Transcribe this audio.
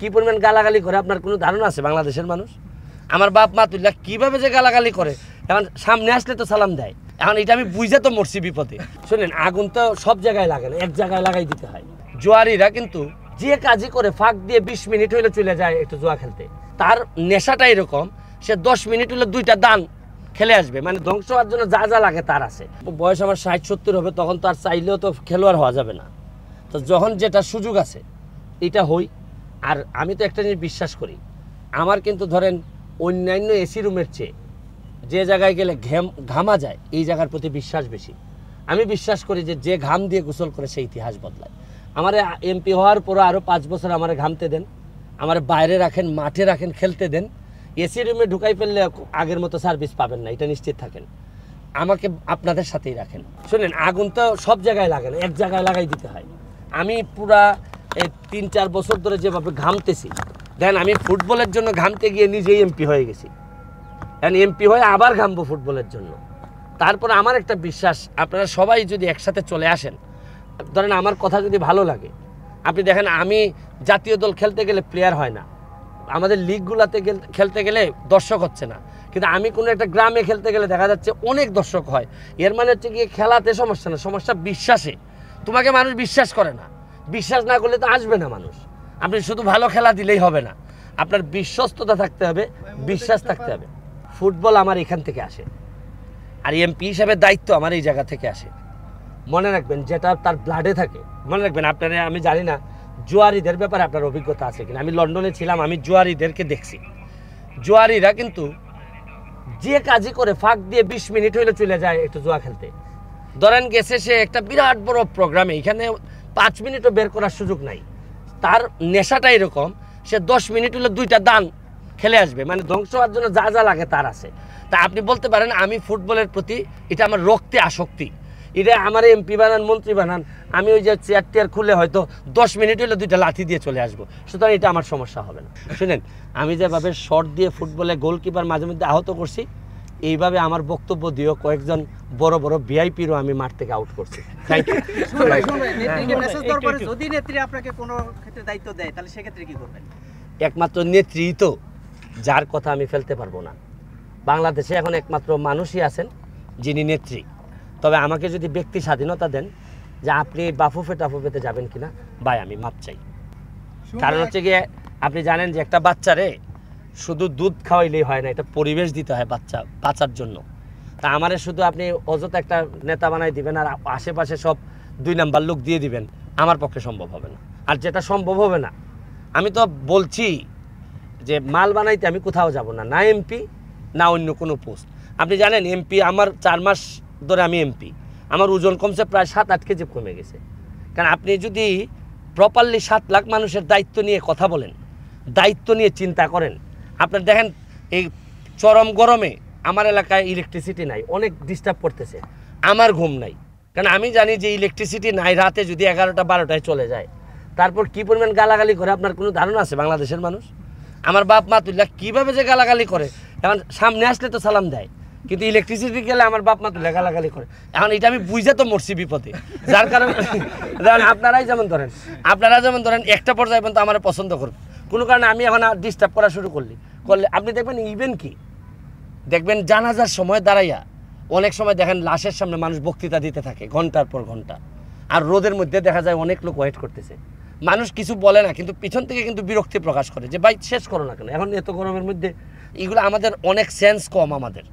কি পরিমাণ গালাগালি করে আপনার কোনো ধারণা আছে বাংলাদেশের মানুষ? আমার বাপ মাতুল্লাহ কীভাবে যে গালাগালি করে, এখন সামনে আসলে তো সালাম দেয়। এখন এটা আমি বুঝে তো মরছি বিপদে। শোনেন, আগুন তো সব জায়গায় লাগে না, এক জায়গায় লাগাই দিতে হয়। জুয়ারিরা কিন্তু যে কাজই করে ফাঁক দিয়ে 20 মিনিট হইলে চলে যায় একটু জুয়া খেলতে। তার নেশাটা এরকম, সে 10 মিনিট হলে 2টা দান খেলে আসবে, মানে ধ্বংস হওয়ার জন্য যা যা লাগে তার আছে। বয়স আমার 60-70 হবে, তখন তো আর চাইলেও তো খেলোয়াড় হওয়া যাবে না। তো যখন যেটা সুযোগ আছে এটা হই। আর আমি তো একটা জিনিস বিশ্বাস করি, আমার কিন্তু ধরেন অন্যান্য এসি রুমের চেয়ে যে জায়গায় গেলে ঘামা যায় এই জায়গার প্রতি বিশ্বাস বেশি। আমি বিশ্বাস করি যে ঘাম দিয়ে গোসল করে সেই ইতিহাস বদলায়। আমার এমপি হওয়ার পরে আরও 5 বছর আমার ঘামতে দেন, আমার বাইরে রাখেন, মাঠে রাখেন, খেলতে দেন। এসি রুমে ঢুকাই ফেললে আগের মতো সার্ভিস পাবেন না, এটা নিশ্চিত থাকেন। আমাকে আপনাদের সাথেই রাখেন। শোনেন, আগুন তো সব জায়গায় লাগে না, এক জায়গায় লাগাই দিতে হয়। আমি পুরা 3-4 বছর ধরে যেভাবে ঘামতেছি, দেখেন আমি ফুটবলের জন্য ঘামতে গিয়ে নিজেই এমপি হয়ে গেছি। এখন এমপি হয়ে আবার ঘামবো ফুটবলের জন্য। তারপরে আমার একটা বিশ্বাস, আপনারা সবাই যদি একসাথে চলে আসেন, ধরেন আমার কথা যদি ভালো লাগে, আপনি দেখেন আমি জাতীয় দল খেলতে গেলে প্লেয়ার হয় না, আমাদের লিগগুলোতে খেলতে গেলে দর্শক হচ্ছে না, কিন্তু আমি কোনো একটা গ্রামে খেলতে গেলে দেখা যাচ্ছে অনেক দর্শক হয়। এর মানে হচ্ছে গিয়ে খেলাতে সমস্যা না, সমস্যা বিশ্বাসে। তোমাকে মানুষ বিশ্বাস করে না, বিশ্বাস না করলে তো আসবে না মানুষ। আপনি শুধু ভালো খেলা দিলেই হবে না, আপনার বিশ্বস্ততা থাকতে হবে, বিশ্বাস থাকতে হবে। ফুটবল আমার এখান থেকে আসে, আর এমপি হিসাবে দায়িত্ব আমার এই জায়গা থেকে আসে। মনে রাখবেন, যেটা তার ব্লাডে থাকে মনে রাখবেন। আপনারা, আমি জানি না জুয়ারিদের ব্যাপারে আপনার অভিজ্ঞতা আছে কিনা। আমি লন্ডনে ছিলাম, আমি জুয়ারিদেরকে দেখছি। জুয়ারিরা কিন্তু যে কাজই করে ফাঁক দিয়ে 20 মিনিট হইলে চলে যায় একটু জুয়া খেলতে। ধরেন গেছে সে একটা বিরাট বড় প্রোগ্রামে, এখানে 5 মিনিটও বের করার সুযোগ নাই। তার নেশাটা এরকম, সে 10 মিনিট হলে 2টা দান খেলে আসবে, মানে ধ্বংস হওয়ার জন্য যা যা লাগে তার আছে। তা আপনি বলতে পারেন আমি ফুটবলের প্রতি, এটা আমার রক্তে আসক্তি। এটা আমার এমপি বানান, মন্ত্রী বানান, আমি ওই যে চেয়ার টেয়ার খুলে হয়তো 10 মিনিট হলে 2টা লাথি দিয়ে চলে আসবো, সুতরাং এটা আমার সমস্যা হবে না। শুনেন, আমি যেভাবে শর্ট দিয়ে ফুটবলে গোলকিপার মাঝে মধ্যে আহত করছি, এইভাবে আমার বক্তব্য দিয়েও কয়েকজন বড় বড় ভিআইপিরও আমি মাঠ থেকে আউট করছি। Thank you. যদি নেত্রী আপনাকে কোনো ক্ষেত্রে দায়িত্ব দেয়, তাহলে সেক্ষেত্রে কি করবেন? একমাত্র নেত্রী তো, যার কথা আমি ফেলতে পারবো না। বাংলাদেশে এখন একমাত্র মানুষই আছেন যিনি নেত্রী। তবে আমাকে যদি ব্যক্তি স্বাধীনতা দেন যে আপনি বাফুফে টাফুফেতে যাবেন কিনা, ভাই আমি মাপ চাই। কারণ হচ্ছে গিয়ে আপনি জানেন যে একটা বাচ্চারে শুধু দুধ খাওয়াইলেই হয় না, এটা পরিবেশ দিতে হয় বাচ্চা বাঁচার জন্য। তা আমারে শুধু আপনি অযথা একটা নেতা বানাই দিবেন আর আশেপাশে সব 2 নাম্বার লোক দিয়ে দিবেন, আমার পক্ষে সম্ভব হবে না। আর যেটা সম্ভব হবে না, আমি তো বলছি যে মাল বানাইতে আমি কোথাও যাব না, না এমপি না অন্য কোনো পোস্ট। আপনি জানেন এমপি আমার 4 মাস ধরে আমি এমপি, আমার ওজন কমছে প্রায় 7-8 কেজি কমে গেছে। কারণ আপনি যদি প্রপারলি 7 লাখ মানুষের দায়িত্ব নিয়ে কথা বলেন, দায়িত্ব নিয়ে চিন্তা করেন, আপনার দেখেন এই চরম গরমে আমার এলাকায় ইলেকট্রিসিটি নাই, অনেক ডিস্টার্ব করতেছে, আমার ঘুম নাই। কারণ আমি জানি যে ইলেকট্রিসিটি নাই, রাতে যদি 11টা-12টায় চলে যায়, তারপর কী পরিমাণ গালাগালি করে আপনার কোনো ধারণা আছে বাংলাদেশের মানুষ? আমার বাপ মাতুল্লাহ কীভাবে যে গালাগালি করে, এখন সামনে আসলে তো সালাম দেয়, কিন্তু ইলেকট্রিসিটি গেলে আমার বাপ মাতুল্লাহ গালাগালি করে। এখন এটা আমি বুঝে তো মরছি বিপদে, যার কারণে আপনারা যেমন ধরেন একটা পর্যায়ে পর্যন্ত আমার পছন্দ করবে, কোনো কারণে আমি এখন ডিস্টার্ব করা শুরু করলে আপনি দেখবেন ইভেন কি দেখবেন জানাজার সময় দাঁড়াইয়া অনেক সময় দেখেন লাশের সামনে মানুষ বক্তৃতা দিতে থাকে ঘন্টার পর ঘন্টা, আর রোদের মধ্যে দেখা যায় অনেক লোক ওয়েট করতেছে। মানুষ কিছু বলে না, কিন্তু পিছন থেকে কিন্তু বিরক্তি প্রকাশ করে যে ভাই শেষ করো না কেন, এখন এত গরমের মধ্যে। এগুলো আমাদের অনেক সেন্স কম আমাদের।